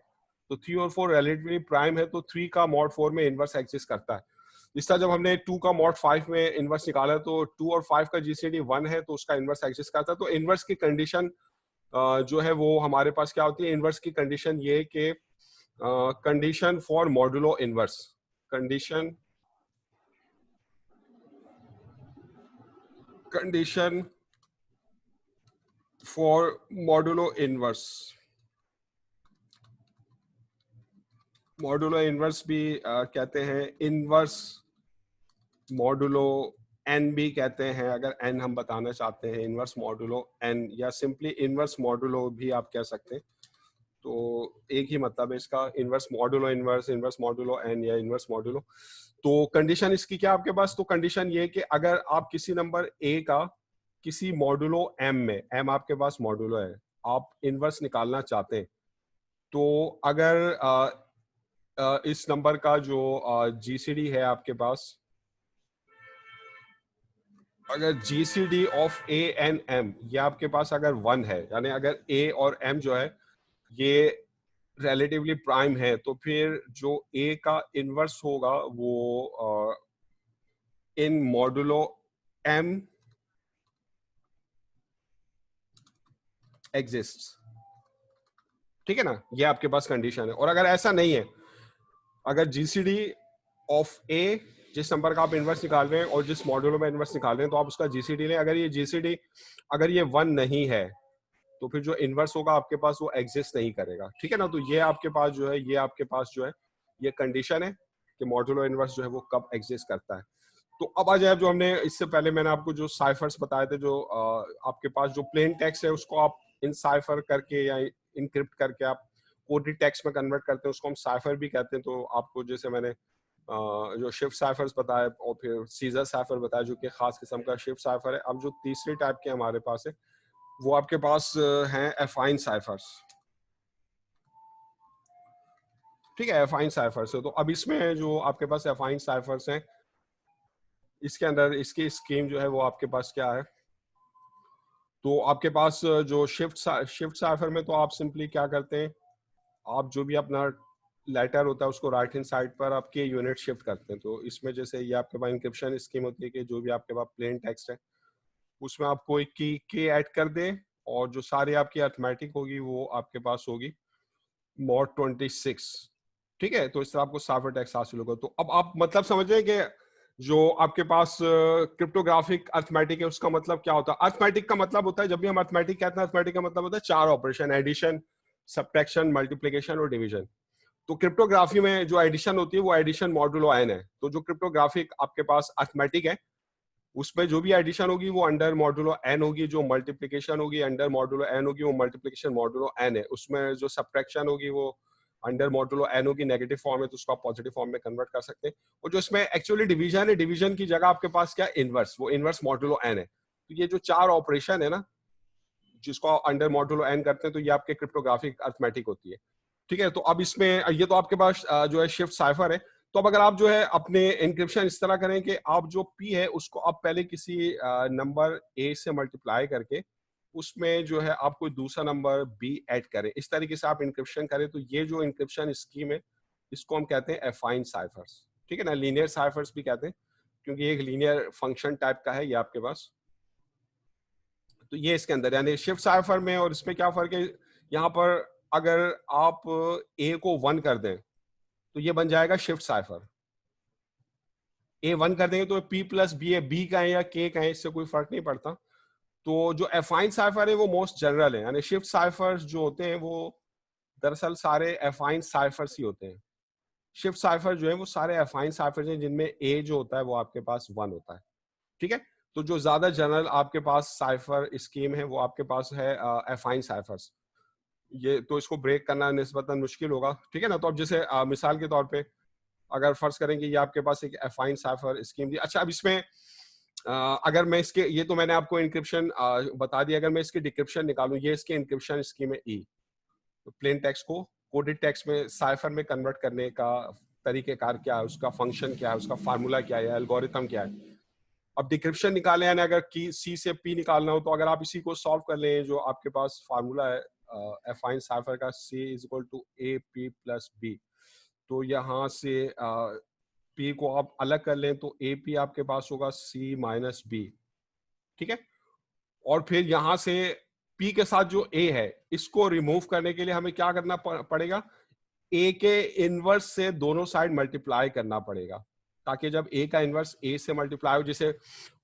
तो 3 और 4 रिलेटिवली प्राइम है तो 3 का मॉड 4 में इनवर्स एग्जिस्ट करता है। इस तरह जब हमने 2 का मॉड 5 में इनवर्स निकाला तो 2 और 5 का जीसीडी 1 है तो उसका इनवर्स एग्जिस्ट करता है। तो इनवर्स की कंडीशन जो है वो हमारे पास क्या होती है, इनवर्स की कंडीशन ये कि condition for modulo inverse, condition for modulo inverse. Modulo inverse भी कहते हैं, इनवर्स मॉडुलो एन भी कहते हैं, अगर एन हम बताना चाहते हैं, इनवर्स मॉडुलो एन या सिंपली इनवर्स मॉडुलो भी आप कह सकते हैं। तो एक ही मतलब है इसका, इनवर्स मॉडुलो एन या इनवर्स मॉडुलो। तो कंडीशन इसकी क्या आपके पास, तो कंडीशन ये कि अगर आप किसी नंबर ए का किसी मॉडुलो एम में, एम आपके पास मॉडुलो है, आप इनवर्स निकालना चाहते हैं, तो अगर इस नंबर का जो जीसीडी है आपके पास, अगर GCD of A and M ये आपके पास अगर 1 है, यानी अगर ए और एम जो है ये रिलेटिवली प्राइम है, तो फिर जो ए का इनवर्स होगा वो इन मॉडुलो एम एग्जिस्ट, ठीक है ना। ये आपके पास कंडीशन है। और अगर ऐसा नहीं है, अगर जीसीडी ऑफ ए, जिस नंबर का आप इनवर्स निकाल रहे हैं और जिस मॉडुलो में इनवर्स निकाल रहे हैं, तो आप उसका जीसीडी लें। अगर ये जीसीडी अगर ये 1 नहीं है तो फिर जो इनवर्स होगा आपके पास वो एग्जिस्ट नहीं करेगा, ठीक है ना। तो ये आपके पास जो है, ये आपके पास जो है ये कंडीशन है कि मॉडुलो इनवर्स जो है वो कब एग्जिस्ट करता है। तो अब आ जाए जो हमने इससे पहले मैंने आपको जो साइफर्स बताए थे, जो आपके पास जो प्लेन टेक्स्ट है उसको आप इन साइफर करके या इनक्रिप्ट करके आप कोडेड टेक्स्ट में कन्वर्ट करते हैं, उसको हम साइफर भी कहते हैं। तो आपको जैसे मैंने जो शिफ्ट साइफर्स बताए और फिर सीजर साइफर बताया जो कि खास किस्म का शिफ्ट साइफर है। अब जो तीसरी टाइप के हमारे पास है वो आपके पास हैं एफाइन साइफर्स। ठीक है, एफाइन साइफर्स है। तो अब इसमें जो आपके पास एफाइन साइफर्स हैं, इसके अंदर इसकी स्कीम जो है वो आपके पास क्या है, तो आपके पास जो शिफ्ट साइफर में तो आप सिंपली क्या करते हैं, आप जो भी अपना लेटर होता है उसको राइट हैंड साइड पर आपके यूनिट शिफ्ट करते हैं। तो इसमें जैसे ये आपके पास इंक्रिप्शन स्कीम होती है कि जो भी आपके पास प्लेन टेक्स्ट है उसमें आप कोई की ऐड कर दें और जो सारी आपकी अर्थमेटिक होगी वो आपके पास होगी मॉड 26। ठीक है, तो इस तरह आपको साइफर टेक्स्ट हासिल होगा। तो अब आप मतलब समझ रहे हैं कि जो आपके पास क्रिप्टोग्राफिक अर्थमेटिक है उसका मतलब क्या होता है। अर्थमेटिक का मतलब होता है, जब भी हम अर्थमेटिक कहते हैं, अर्थमेटिक का मतलब होता है 4 ऑपरेशन, एडिशन, सब्ट्रैक्शन, मल्टीप्लिकेशन और डिवीजन। तो क्रिप्टोग्राफी में जो एडिशन होती है वो एडिशन मॉडुलो एन है। तो जो क्रिप्टोग्राफिक आपके पास अर्थमेटिक है उसमें जो भी एडिशन होगी वो अंडर मॉडुलो एन होगी, जो मल्टीप्लिकेशन होगी अंडर मॉडुलो एन होगी, वो मल्टीप्लिकेशन मॉडुलो एन है। उसमें जो सब्ट्रैक्शन होगी वो अंडर मॉडुलो एन होगी, नेगेटिव फॉर्म है तो उसको आप पॉजिटिव फॉर्म में कन्वर्ट कर सकते हैं। और जो इसमें एक्चुअली डिवीजन है, डिवीजन की जगह आपके पास क्या इनवर्स, वो इनवर्स मॉडुलो एन है। तो ये जो 4 ऑपरेशन है ना जिसको अंडर मॉडुलो एन करते हैं, तो ये आपके क्रिप्टोग्राफिक अर्थमेटिक होती है। ठीक है, तो अब इसमें ये तो आपके पास जो है शिफ्ट साइफर है। तो अब अगर आप जो है अपने इंक्रिप्शन इस तरह करें कि आप जो पी है उसको आप पहले किसी नंबर ए से मल्टीप्लाई करके उसमें जो है आप कोई दूसरा नंबर बी ऐड करें, इस तरीके से आप इंक्रिप्शन करें, तो ये जो इंक्रिप्शन स्कीम है इसको हम कहते हैं एफाइन साइफर्स। ठीक है ना, लीनियर साइफर्स भी कहते हैं क्योंकि एक लीनियर फंक्शन टाइप का है ये आपके पास। तो ये इसके अंदर यानी शिफ्ट साइफर में और इसमें क्या फर्क है, यहाँ पर अगर आप ए को 1 कर दें तो ये बन जाएगा शिफ्ट साइफर। ए 1 कर देंगे तो पी प्लस बी है, बी का है या के का है इससे कोई फर्क नहीं पड़ता। तो जो एफाइन साइफर है वो मोस्ट जनरल है, यानी शिफ्ट साइफर्स जो होते हैं वो दरअसल सारे एफाइन साइफर्स ही होते हैं। शिफ्ट साइफर जो है वो सारे एफाइन साइफर्स हैं जिनमें ए जो होता है वो आपके पास 1 होता है। ठीक है, तो जो ज्यादा जनरल आपके पास साइफर स्कीम है वो आपके पास है एफाइन साइफर्स। ये तो इसको ब्रेक करना निस्बतन मुश्किल होगा। ठीक है ना, तो अब जैसे मिसाल के तौर पे अगर फर्ज करें कि ये आपके पास एक एफाइन साइफर स्कीम दी। अच्छा, अब इसमें अगर मैं इसके, ये तो मैंने आपको इंक्रिप्शन बता दिया, अगर मैं इसकी डिक्रिप्शन निकालूं, ये इसके इंक्रिप्शन स्कीम है ई। तो प्लेन टेक्स्ट को कोडेड टेक्स्ट में साइफर में कन्वर्ट करने का तरीकेकार क्या है, उसका फंक्शन क्या है, उसका फार्मूला क्या है, एल्गोरिथम क्या है। अब डिक्रिप्शन निकाले यानी अगर की सी से पी निकालना हो तो अगर आप इसी को सॉल्व कर लें, जो आपके पास फार्मूला है एफाइन साइफर का, C is equal to A P plus B, तो यहाँ से पी को आप अलग कर लें तो ए पी आपके पास होगा सी माइनस बी। ठीक है, और फिर यहां से पी के साथ जो ए है इसको रिमूव करने के लिए हमें क्या करना पड़ेगा, ए के इनवर्स से दोनों साइड मल्टीप्लाई करना पड़ेगा, ताकि जब ए का इनवर्स ए से मल्टीप्लाई हो, जैसे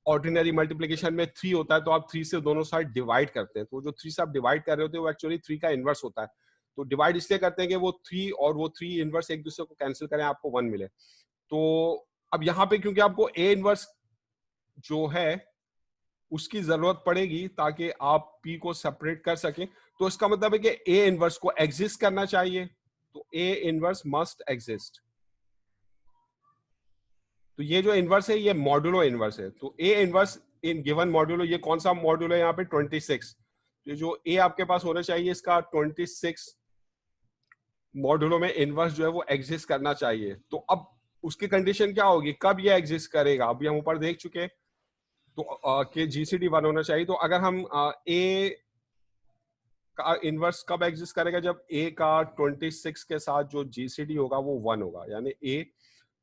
ऑर्डिनरी मल्टीप्लिकेशन में 3 होता है तो आप 3 से दोनों साइड डिवाइड करते हैं, तो जो 3 से आप डिवाइड कर रहे होते हैं वो एक्चुअली 3 का इनवर्स होता है। तो डिवाइड इसलिए करते हैं कि वो 3 और वो 3 इनवर्स एक दूसरे को कैंसिल करें, आपको 1 मिले। तो अब यहाँ पे क्योंकि आपको ए इनवर्स जो है उसकी जरूरत पड़ेगी ताकि आप पी को सेपरेट कर सकें, तो इसका मतलब है कि ए इनवर्स को एग्जिस्ट करना चाहिए, तो ए इनवर्स मस्ट एग्जिस्ट। तो ये जो इनवर्स है ये मॉड्यूलो इनवर्स है, तो A inverse in given modulo, ये कौन सा मॉड्यूलो है यहाँ पे 26, तो जो ए आपके पास होना चाहिए इसका 26 मॉड्यूलो में इनवर्स जो है वो एग्जिस्ट करना चाहिए। तो अब उसकी कंडीशन क्या होगी, कब ये एग्जिस्ट करेगा, अभी हम ऊपर देख चुके हैं, तो के जीसीडी 1 होना चाहिए। तो अगर हम ए का इनवर्स कब एग्जिस्ट करेगा, जब ए का 26 के साथ जो जीसीडी होगा वो 1 होगा, यानी ए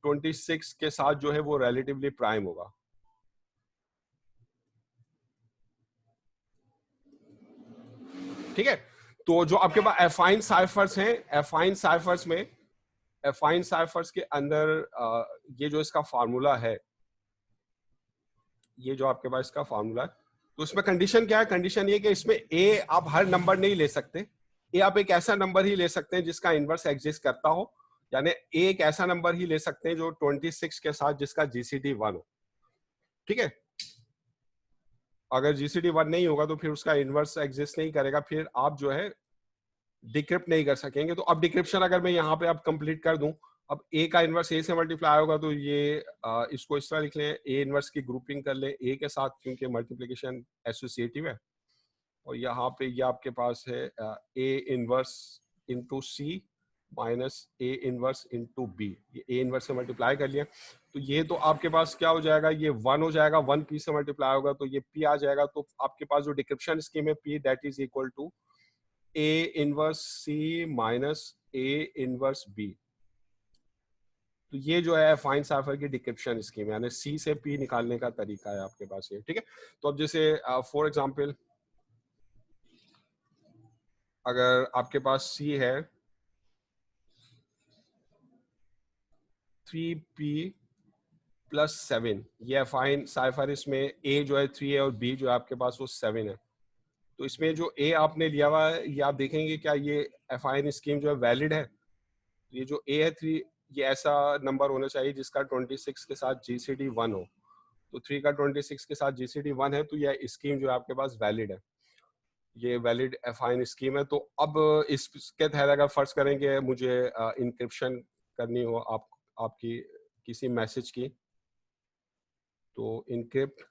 26 के साथ जो है वो रिलेटिवली प्राइम होगा। ठीक है, तो जो आपके पास एफाइन साइफर्स हैं, एफाइन साइफर्स में, एफाइन साइफर्स के अंदर ये जो इसका फार्मूला है, ये जो आपके पास इसका फार्मूला है, तो इसमें कंडीशन क्या है, कंडीशन ये कि इसमें ए आप हर नंबर नहीं ले सकते, ए आप एक ऐसा नंबर ही ले सकते हैं जिसका इनवर्स एग्जिस्ट करता हो, यानी ए एक ऐसा नंबर ही ले सकते हैं जो 26 के साथ जिसका जीसीडी 1 हो। ठीक है, अगर जीसीडी 1 नहीं होगा तो फिर उसका इनवर्स एग्जिस्ट नहीं करेगा, फिर आप जो है डिक्रिप्ट नहीं कर सकेंगे। तो अब डिक्रिप्शन अगर मैं यहाँ पे अब कंप्लीट कर दूं अब ए का इनवर्स ए से मल्टीप्लाई होगा तो ये इसको इस तरह लिख लें, ए इनवर्स की ग्रुपिंग कर लें ए के साथ, क्योंकि मल्टीप्लिकेशन एसोसिएटिव है। और यहाँ पे ये आपके पास है A inverse into C minus A inverse into B. ये ए इनवर्स से मल्टीप्लाई कर लिया तो ये तो आपके पास क्या हो जाएगा, ये 1 हो जाएगा, 1 पी से मल्टीप्लाई होगा तो ये पी आ जाएगा। तो आपके पास जो डिक्रिप्शन स्कीम है P that is equal to A inverse C minus A inverse B. तो ये जो है फाइन साइफर की डिक्रिप्शन स्कीम है, यानी सी से पी निकालने का तरीका है आपके पास ये, ठीक है। तो अब जैसे फॉर एग्जांपल अगर आपके पास सी है 3p प्लस 7, ये फाइन साइफर, इसमें a जो है 3 है और b जो है आपके पास वो 7 है। तो इसमें जो a आपने लिया हुआ है ये आप देखेंगे क्या ये फाइन स्कीम जो है वैलिड है। ये जो a है 3, ये ऐसा नंबर होना चाहिए जिसका 26 के साथ GCD 1 हो। तो 3 का 26 के साथ GCD 1 है तो यह स्कीम जो है आपके पास वैलिड है, ये वैलिड फाइन स्कीम है। तो अब इसके तहत अगर फर्ज करेंगे मुझे इंक्रिप्शन करनी हो आपकी किसी मैसेज की, तो इनक्रिप्ट,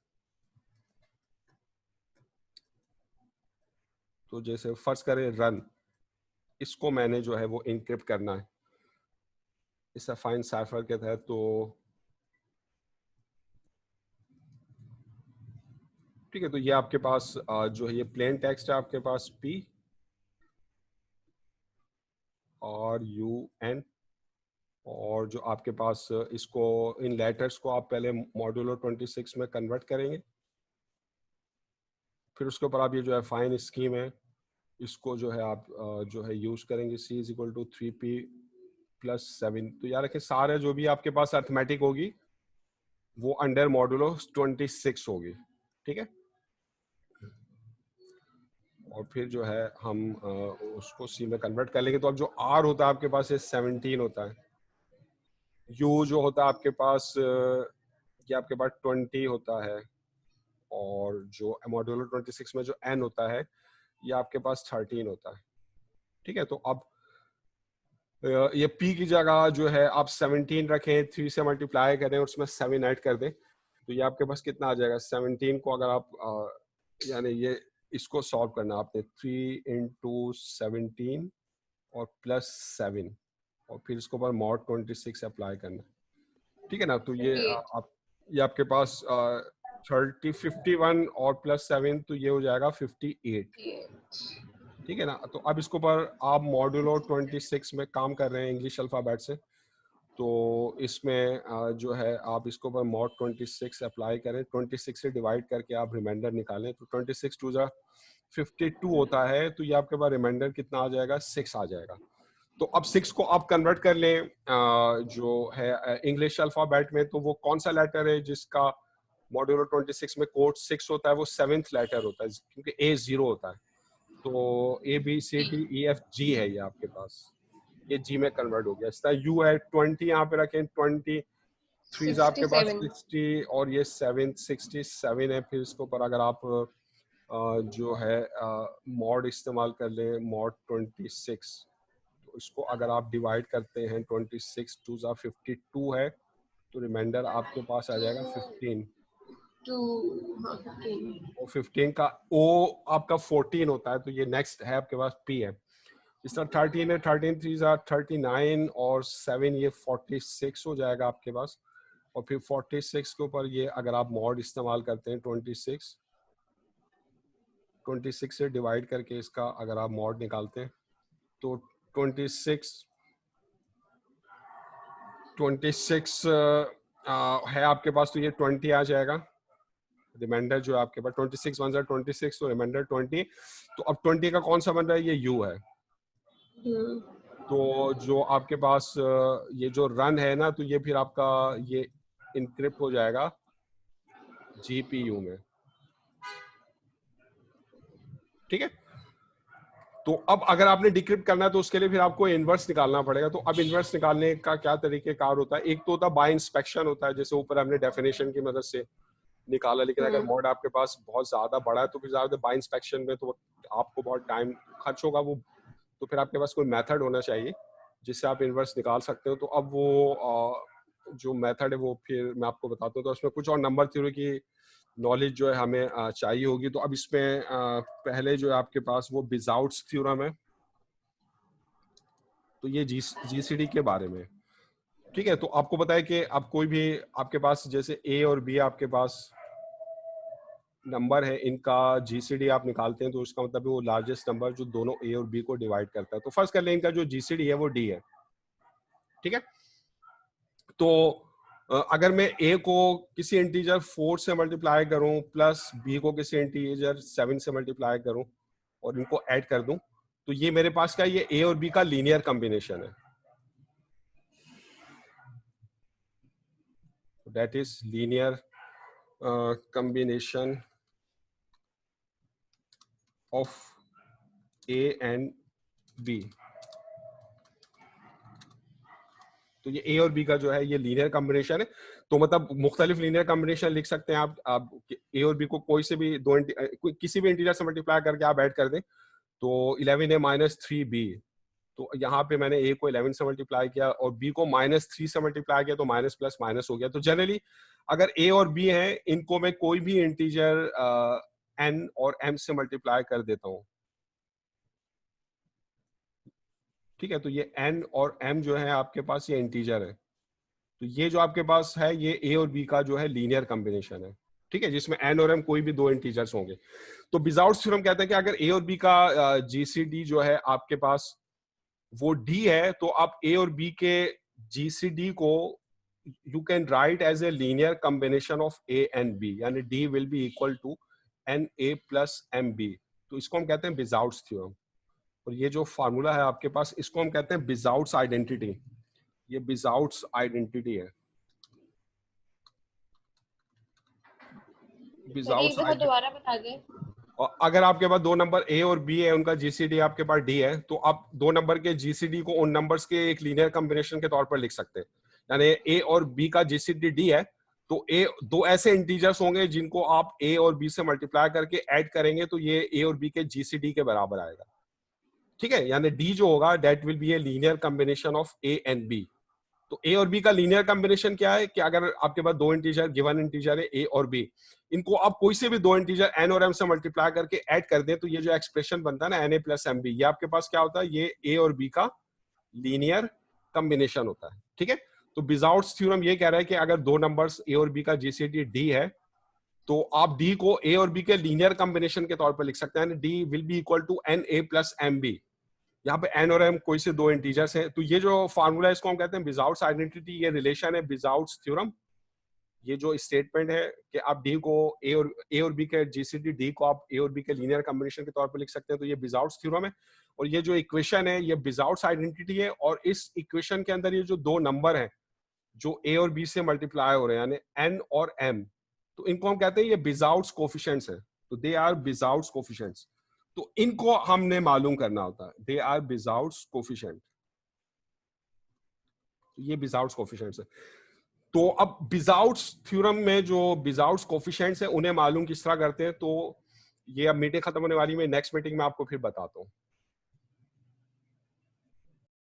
तो जैसे फर्ज करें रन, इसको मैंने जो है वो इनक्रिप्ट करना है इस फाइन साइफर के तहत। तो ठीक है, तो ये आपके पास जो है ये प्लेन टेक्स्ट है आपके पास P और UN, और जो आपके पास इसको इन लेटर्स को आप पहले मॉड्यूलो 26 में कन्वर्ट करेंगे, फिर उसके ऊपर आप ये जो है फाइन स्कीम है इसको जो है आप जो है यूज करेंगे C is equal to 3p plus 7। तो यार रखें सारे जो भी आपके पास अर्थमेटिक होगी वो अंडर मॉड्यूलो 26 होगी, ठीक है। और फिर जो है हम उसको C में कन्वर्ट कर लेंगे। तो अब जो R होता है आपके पास ये 17 होता है, U जो होता है आपके पास ये आपके पास 20 होता है, और जो मॉड्यूलो 26 में जो N होता है ये आपके पास 13 होता है, ठीक है। तो अब ये P की जगह जो है आप 17 रखें, 3 से मल्टीप्लाई करें और उसमें 7 ऐड कर दें, तो ये आपके पास कितना आ जाएगा 17 को अगर आप यानी ये इसको सॉल्व करना आपने 3 इंटू 17 और प्लस 7 और फिर इसके ऊपर मॉड 26 अप्लाई करना, ठीक है ना। तो ये आप ये आपके पास 51 और प्लस 7 तो ये हो जाएगा 58, ठीक है ना। तो अब इसके ऊपर आप मॉड्यूलो 26 में काम कर रहे हैं इंग्लिश अल्फाबेट से, तो इसमें जो है आप इसके ऊपर मॉड 26 अप्लाई करें, 26 से डिवाइड करके आप रिमाइंडर निकालें। तो 26 टू जा 52 होता है, तो ये आपके पास रिमाइंडर कितना आ जाएगा 6 आ जाएगा। तो अब 6 को आप कन्वर्ट कर लें जो है इंग्लिश अल्फाबेट में, तो वो कौन सा लेटर है जिसका मॉड्यूलो 26 में कोड 6 होता है, वो 7th लेटर होता है क्योंकि A 0 होता है। तो ABCDEFG है ये आपके पास, ये G में कन्वर्ट हो गया। इस तरह U है 20, यहाँ पे रखें 23 आपके पास 60 और ये 67 है। फिर इसके ऊपर अगर आप जो है मॉड इस्तेमाल कर लें मॉड 26, तो इसको अगर आप डिवाइड करते हैं 26 टू जा 52 है, तो रिमाइंडर आपके पास आ जाएगा 15। और 15 का O आपका 14 होता है, तो ये नेक्स्ट है आपके पास P है। इस तरह 13 है, 13 3 जा 39 और 7 ये 46 हो जाएगा आपके पास। और फिर 46 के ऊपर ये अगर आप मॉड इस्तेमाल करते हैं 26 से डिवाइड करके इसका अगर आप मॉड निकालते हैं तो 26 है आपके पास, तो ये 20 आ जाएगा। रिमाइंडर जो आपके पास 26 1 26, तो रिमाइंडर 20। तो अब 20 का कौन सा बन रहा है, ये U है। तो जो आपके पास ये जो रन है ना, तो ये फिर आपका ये इनक्रिप्ट हो जाएगा GPU में, ठीक है। तो अब अगर आपने डिक्रिप्ट करना है तो उसके लिए फिर आपको इनवर्स निकालना पड़ेगा। तो अब इनवर्स निकालने का क्या तरीकेकार होता है, एक तो होता है बाय इंस्पेक्शन होता है, जैसे ऊपर हमने डेफिनेशन की मदद से निकाला। लेकिन अगर मॉड आपके पास बहुत ज्यादा बड़ा है तो फिर ज्यादा बाय इंस्पेक्शन में तो आपको बहुत टाइम खर्च होगा, वो तो फिर आपके पास कोई मेथड होना चाहिए जिससे आप इनवर्स निकाल सकते हो। तो अब वो जो मेथड है वो फिर मैं आपको बताता हूँ। तो उसमें कुछ और नंबर थ्योरी की नॉलेज जो है हमें चाहिए होगी। तो अब इसमें पहले जो है आपके पास वो बिजाउट्स थ्योरम है। तो ये जीसीडी के बारे में, ठीक है। तो आपको पता है कि आप कोई भी आपके पास जैसे ए और बी आपके पास नंबर है, इनका जीसीडी आप निकालते हैं तो उसका मतलब वो लार्जेस्ट नंबर जो दोनों ए और बी को डिवाइड करता है। तो फर्स्ट कर लें इनका जो जीसीडी है वो डी है, ठीक है। तो अगर मैं ए को किसी इंटीजर 4 से मल्टीप्लाई करूं प्लस बी को किसी इंटीजर 7 से मल्टीप्लाई करूं और इनको ऐड कर दूं, तो ये मेरे पास क्या, ये ए और बी का लीनियर कॉम्बिनेशन है। That is linear combination of A and B। तो ये A और B का जो है ये लीनियर कॉम्बिनेशन है। तो मतलब मुख्तलिफ लीनियर कॉम्बिनेशन लिख सकते हैं आप A और B को कोई से भी किसी भी इंटीजर से मल्टीप्लाई करके आप ऐड कर दें। तो 11A माइनस 3B, तो यहाँ पे मैंने A को 11 से मल्टीप्लाई किया और B को -3 से मल्टीप्लाई किया, तो माइनस प्लस माइनस हो गया। तो जनरली अगर A और B है, इनको मैं कोई भी इंटीजर N और M से मल्टीप्लाई कर देता हूँ, ठीक है। तो ये N और M जो है आपके पास ये इंटीजर है। तो ये जो आपके पास है ये A और B का जो है लीनियर कॉम्बिनेशन है, ठीक है, जिसमें N और M कोई भी दो इंटीजर्स होंगे। तो बिजाउट्स थ्योरम कहते हैं कि अगर A और B का जीसीडी जो है आपके पास वो D है, तो आप A और B के GCD को you can write as a linear combination of A and B, यानी D will be equal to NA plus MB। तो इसको हम कहते हैं बिजाउट्स थ्योरम। और ये जो फार्मूला है आपके पास, इसको हम कहते हैं बिजाउट्स आइडेंटिटी। ये बिजाउट्स आइडेंटिटी है। सर एक दफा दोबारा बता दें। और अगर आपके पास दो नंबर A और B है, उनका जीसीडी आपके पास D है, तो आप दो नंबर के जीसीडी को उन नंबर्स के एक लीनियर कॉम्बिनेशन के तौर पर लिख सकते हैं। यानी A और B का जीसीडी D है, तो A दो ऐसे इंटीजर्स होंगे जिनको आप A और B से मल्टीप्लाई करके ऐड करेंगे, तो ये A और B के जीसीडी के बराबर आएगा, ठीक है। यानी D जो होगा that will be A linear combination of A and B। तो A और B का लीनियर कॉम्बिनेशन क्या है कि अगर आपके पास दो इंटीजर, गिवन इंटीजर है A और B, इनको आप कोई से भी दो इंटीजर N और M से मल्टीप्लाई करके ऐड कर दें, तो ये जो एक्सप्रेशन बनता है ना NA प्लस MB, ये आपके पास क्या होता है, ये A और B का लीनियर कॉम्बिनेशन होता है, ठीक है। तो बिजाउट्स थ्योरम ये कह रहा है कि अगर दो नंबर्स A और B का जीसीडी D है, तो आप D को A और B के लीनियर कॉम्बिनेशन के तौर पर लिख सकते हैं। D will be equal to NA plus MB। यहाँ पे N और M कोई से दो इंटीजर्स हैं। तो ये जो फार्मूला है इसको हम कहते हैं बिजाउट्स आइडेंटिटी। ये रिलेशन है बिजाउट्स थ्योरम। ये जो स्टेटमेंट है कि आप D को A और B के जीसीडी D को आप A और B के लीनियर कॉम्बिनेशन के तौर पर लिख सकते हैं। तो ये बिजाउट्स थ्योरम है। और ये जो इक्वेशन है ये बिजाउट्स आइडेंटिटी है। और इस इक्वेशन के अंदर ये जो दो नंबर हैं जो A और B से मल्टीप्लाई हो रहे हैं, यानी N और M, तो इनको हम कहते हैं ये बिजाउट्स कोफिशिएंट्स है। तो दे आर बिजाउट्स कोफिशिएंट्स। तो इनको हमने मालूम करना होता है। They are Bezout's coefficient. ये बिजाउट्स कोफिशिएंट्स है। तो अब बिजाउट्स थ्योरम में जो बिजाउट्स कोफिशिएंट्स है उन्हें मालूम किस तरह करते हैं, तो ये अब मीटिंग खत्म होने वाली है। नेक्स्ट मीटिंग में आपको फिर बताता हूँ।